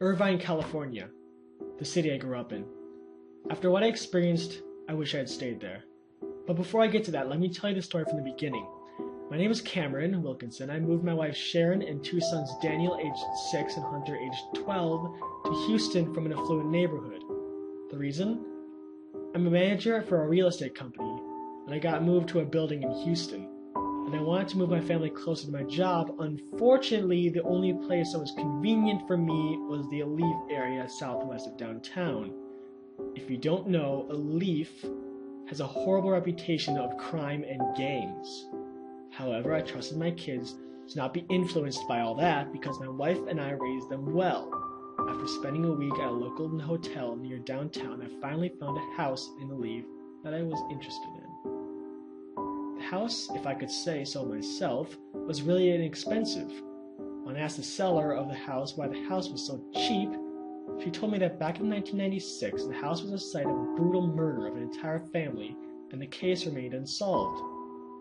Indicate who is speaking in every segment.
Speaker 1: Irvine, California, the city I grew up in. After what I experienced, I wish I had stayed there. But before I get to that, let me tell you the story from the beginning. My name is Cameron Wilkinson. I moved my wife Sharon and two sons, Daniel, aged 6, and Hunter, aged 12, to Houston from an affluent neighborhood. The reason? I'm a manager for a real estate company, and I got moved to a building in Houston. And I wanted to move my family closer to my job. Unfortunately, the only place that was convenient for me was the Alief area southwest of downtown. If you don't know, Alief has a horrible reputation of crime and gangs. However, I trusted my kids to not be influenced by all that because my wife and I raised them well. After spending a week at a local hotel near downtown, I finally found a house in Alief that I was interested in. The house, if I could say so myself, was really inexpensive. When I asked the seller of the house why the house was so cheap, she told me that back in 1996, the house was the site of a brutal murder of an entire family, and the case remained unsolved.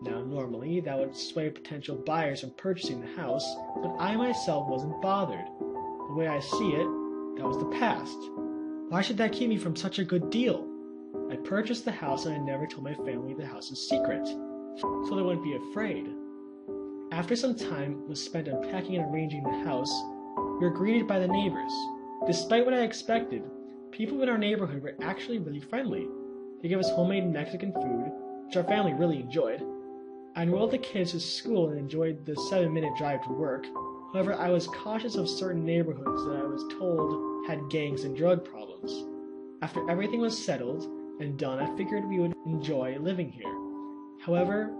Speaker 1: Now, normally, that would sway potential buyers from purchasing the house, but I myself wasn't bothered. The way I see it, that was the past. Why should that keep me from such a good deal? I purchased the house and I never told my family the house's secret, so they wouldn't be afraid. After some time was spent unpacking and arranging the house, we were greeted by the neighbors. Despite what I expected, people in our neighborhood were actually really friendly. They gave us homemade Mexican food, which our family really enjoyed. I enrolled the kids to school and enjoyed the 7-minute drive to work. However, I was cautious of certain neighborhoods that I was told had gangs and drug problems. After everything was settled and done, I figured we would enjoy living here. However,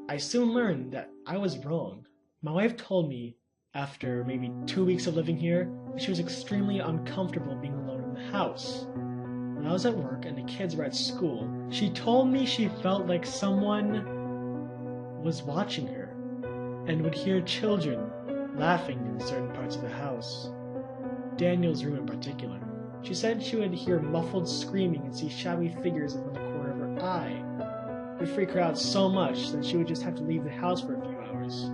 Speaker 1: I soon learned that I was wrong. My wife told me, after maybe 2 weeks of living here, that she was extremely uncomfortable being alone in the house. When I was at work and the kids were at school, she told me she felt like someone was watching her and would hear children laughing in certain parts of the house. Daniel's room in particular. She said she would hear muffled screaming and see shadowy figures in the corner of her eye. It would freak her out so much that she would just have to leave the house for a few hours.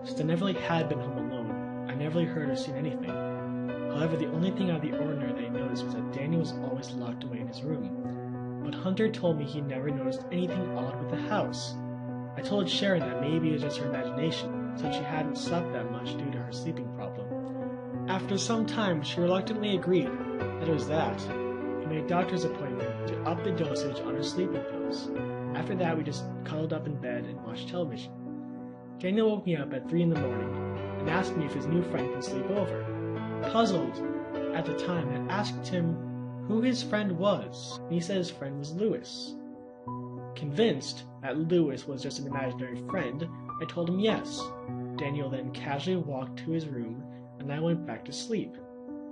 Speaker 1: Since I never really had been home alone, I never really heard or seen anything. However, the only thing out of the ordinary that I noticed was that Daniel was always locked away in his room. But Hunter told me he never noticed anything odd with the house. I told Sharon that maybe it was just her imagination, since she hadn't slept that much due to her sleeping problem. After some time, she reluctantly agreed that it was that. We made a doctor's appointment to up the dosage on her sleeping pills. After that, we just cuddled up in bed and watched television. Daniel woke me up at 3 in the morning and asked me if his new friend could sleep over. Puzzled at the time, I asked him who his friend was, and he said his friend was Lewis. Convinced that Lewis was just an imaginary friend, I told him yes. Daniel then casually walked to his room, and I went back to sleep.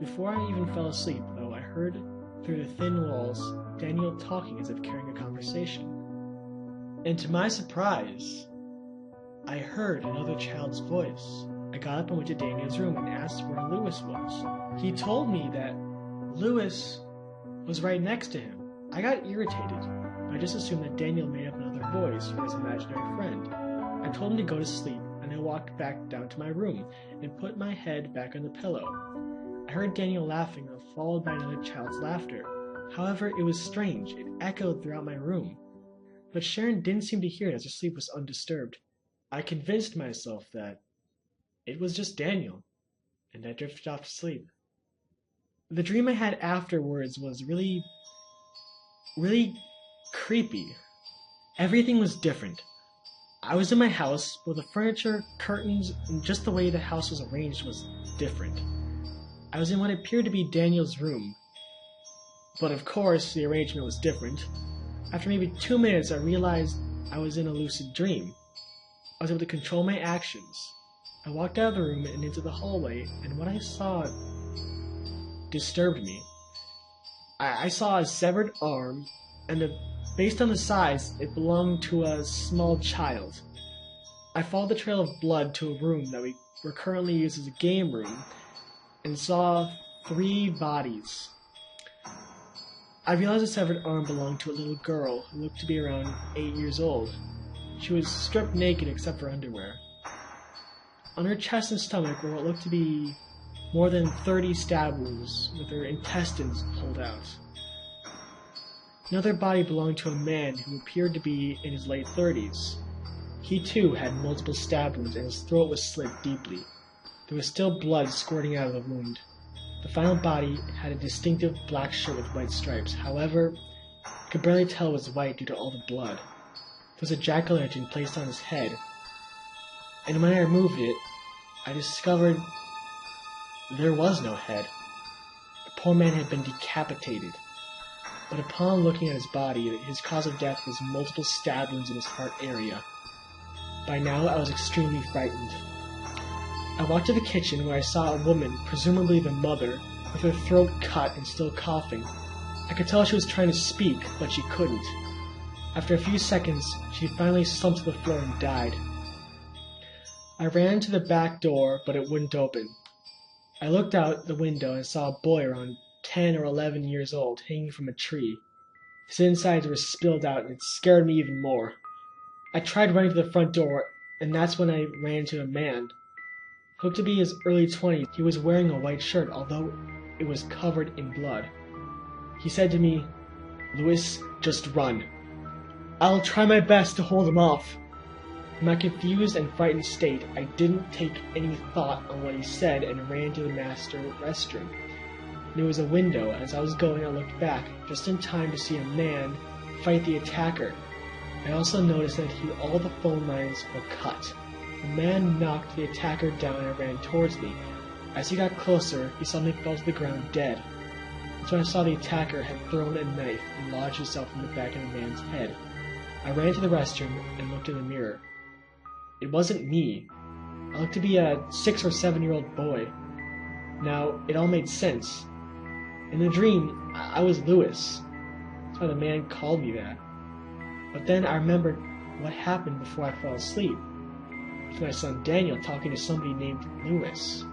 Speaker 1: Before I even fell asleep, though, I heard through the thin walls Daniel talking as if carrying a conversation. And to my surprise, I heard another child's voice. I got up and went to Daniel's room and asked where Lewis was. He told me that Lewis was right next to him. I got irritated, but I just assumed that Daniel made up another voice for his imaginary friend. I told him to go to sleep, and I walked back down to my room and put my head back on the pillow. I heard Daniel laughing, followed by another child's laughter. However, it was strange. It echoed throughout my room. But Sharon didn't seem to hear it as her sleep was undisturbed. I convinced myself that it was just Daniel, and I drifted off to sleep. The dream I had afterwards was really creepy. Everything was different. I was in my house, but the furniture, curtains, and just the way the house was arranged was different. I was in what appeared to be Daniel's room, but of course the arrangement was different. After maybe 2 minutes, I realized I was in a lucid dream. I was able to control my actions. I walked out of the room and into the hallway, and what I saw disturbed me. I saw a severed arm, and based on the size, it belonged to a small child. I followed the trail of blood to a room that we were currently used as a game room, and saw 3 bodies. I realized the severed arm belonged to a little girl who looked to be around 8 years old. She was stripped naked except for underwear. On her chest and stomach were what looked to be more than 30 stab wounds with her intestines pulled out. Another body belonged to a man who appeared to be in his late 30s. He too had multiple stab wounds and his throat was slit deeply. There was still blood squirting out of the wound. The final body had a distinctive black shirt with white stripes. However, I could barely tell it was white due to all the blood. There was a jack-o'-lantern placed on his head, and when I removed it, I discovered there was no head. The poor man had been decapitated. But upon looking at his body, his cause of death was multiple stab wounds in his heart area. By now, I was extremely frightened. I walked to the kitchen where I saw a woman, presumably the mother, with her throat cut and still coughing. I could tell she was trying to speak, but she couldn't. After a few seconds, she finally slumped to the floor and died. I ran to the back door, but it wouldn't open. I looked out the window and saw a boy around 10 or 11 years old hanging from a tree. His insides were spilled out and it scared me even more. I tried running to the front door, and that's when I ran into a man. He looked to be his early 20s. He was wearing a white shirt, although it was covered in blood. He said to me, "Louis, just run. I'll try my best to hold him off." In my confused and frightened state, I didn't take any thought on what he said and ran to the master restroom. There was a window. As I was going, I looked back, just in time to see a man fight the attacker. I also noticed that all the phone lines were cut. The man knocked the attacker down and ran towards me. As he got closer, he suddenly fell to the ground dead. That's when I saw the attacker had thrown a knife and lodged itself in the back of the man's head. I ran to the restroom and looked in the mirror. It wasn't me. I looked to be a 6 or 7-year-old boy. Now, it all made sense. In the dream, I was Louis. That's why the man called me that. But then I remembered what happened before I fell asleep. It was my son Daniel talking to somebody named Louis.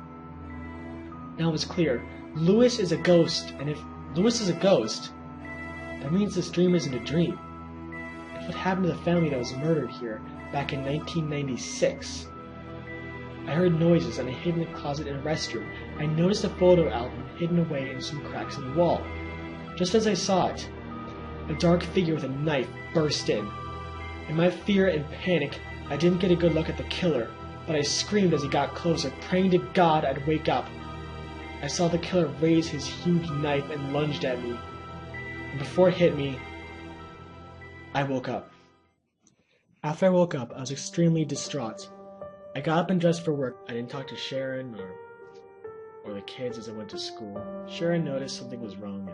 Speaker 1: Now it was clear. Louis is a ghost, and if Louis is a ghost, that means this dream isn't a dream. It's what happened to the family that was murdered here back in 1996. I heard noises and I hid in the closet in a restroom. I noticed a photo album hidden away in some cracks in the wall. Just as I saw it, a dark figure with a knife burst in. In my fear and panic, I didn't get a good look at the killer, but I screamed as he got closer, praying to God I'd wake up. I saw the killer raise his huge knife and lunged at me. And before it hit me, I woke up. After I woke up, I was extremely distraught. I got up and dressed for work. I didn't talk to Sharon or the kids as I went to school. Sharon noticed something was wrong,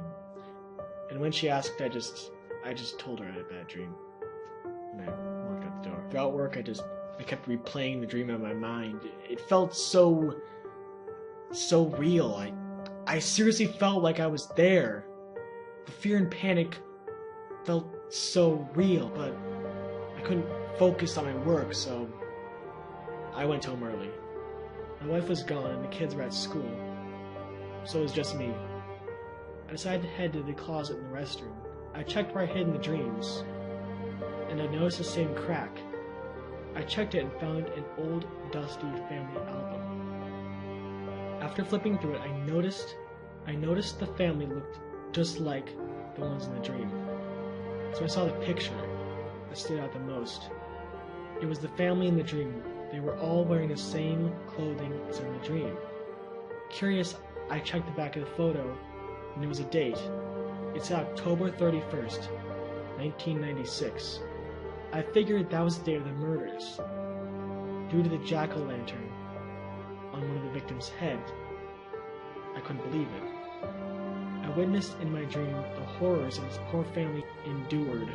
Speaker 1: and when she asked, I just told her I had a bad dream. And I walked out the door. Throughout work, I kept replaying the dream in my mind. It felt so real. I seriously felt like I was there. The fear and panic felt so real, but I couldn't focus on my work, so I went home early. My wife was gone and the kids were at school, so it was just me. I decided to head to the closet in the restroom. I checked where I hid in the dreams, and I noticed the same crack. I checked it and found an old, dusty family album. After flipping through it, I noticed the family looked just like the ones in the dream. So I saw the picture that stood out the most. It was the family in the dream. They were all wearing the same clothing as in the dream. Curious, I checked the back of the photo, and there was a date. It said October 31st, 1996. I figured that was the day of the murders, due to the jack-o'-lantern on one of the victims' heads. I couldn't believe it. I witnessed in my dream the horrors this poor family endured.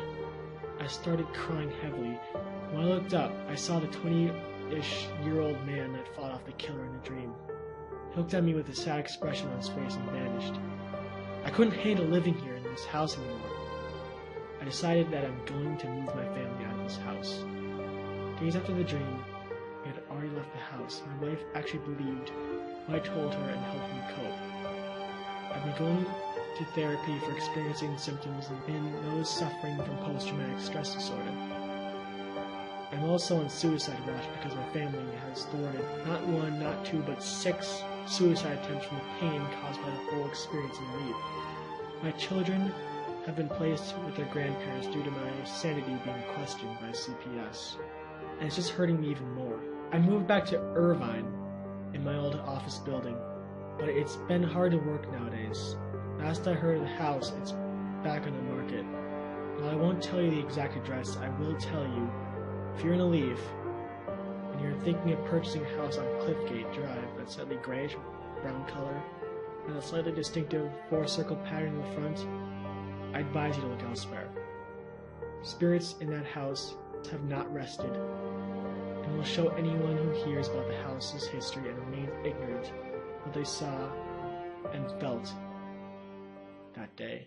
Speaker 1: I started crying heavily. When I looked up, I saw the 20-ish-year-old man that fought off the killer in the dream. He looked at me with a sad expression on his face and vanished. I couldn't handle living here in this house anymore. I decided that I'm going to move my family out of this house. Days after the dream, we had already left the house. My wife actually believed what I told her and helped me cope. I've been going to therapy for experiencing symptoms in those suffering from post-traumatic stress disorder. I'm also on suicide watch because my family has thwarted not one, not two, but 6 suicide attempts from the pain caused by the whole experience in Alief. My children have been placed with their grandparents due to my sanity being questioned by CPS, and it's just hurting me even more. I moved back to Irvine in my old office building, but it's been hard to work nowadays. Last I heard of the house, it's back on the market. While I won't tell you the exact address, I will tell you, if you're in Alief, and you're thinking of purchasing a house on Cliffgate Drive that's slightly grayish brown color, and a slightly distinctive 4-circle pattern in the front, I advise you to look elsewhere. Spirits in that house have not rested, and will show anyone who hears about the house's history and remains ignorant what they saw and felt that day.